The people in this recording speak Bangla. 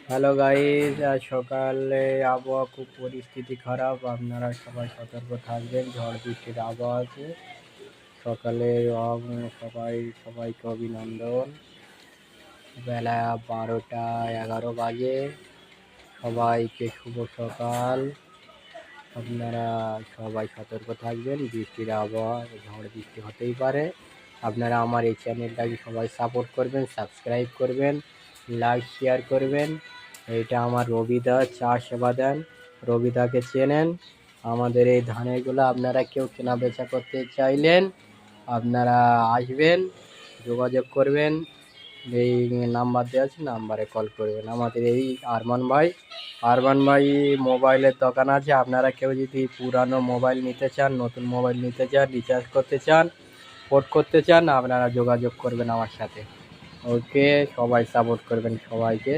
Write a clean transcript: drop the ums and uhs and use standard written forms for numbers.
হ্যালো গাইস, আজ সকালে আবহাওয়া খুব পরিস্থিতি খারাপ। আপনারা সবাই সতর্ক থাকবেন, ঝড় বৃষ্টির আবহাওয়া আছে। সকালে সবাইকে অভিনন্দন। বেলা 12টা 11 বাজে। সবাইকে শুভ সকাল। আপনারা সবাই সতর্ক থাকবেন, বৃষ্টির আবহাওয়া, ঝড় বৃষ্টি হতেই পারে। আপনারা আমার এই চ্যানেলটাকে সবাই সাপোর্ট করবেন, সাবস্ক্রাইব করবেন, লাইক শেয়ার করবেন। এইটা আমার রবিদা চা সেবা দেন, রবিদাকে চেনেন। আমাদের এই ধানেরগুলো আপনারা কেউ কেনা বেচা করতে চাইলেন আপনারা আসবেন, যোগাযোগ করবেন। এই নাম্বার দেওয়া আছে, নাম্বারে কল করবেন। আমাদের এই আরমান ভাই মোবাইলের দোকান আছে। আপনারা কেউ যদি পুরানো মোবাইল নিতে চান, নতুন মোবাইল নিতে চান, রিচার্জ করতে চান, পোর্ট করতে চান, আপনারা যোগাযোগ করবেন আমার সাথে। ওকে, সবাই সাপোর্ট করবেন সবাইকে।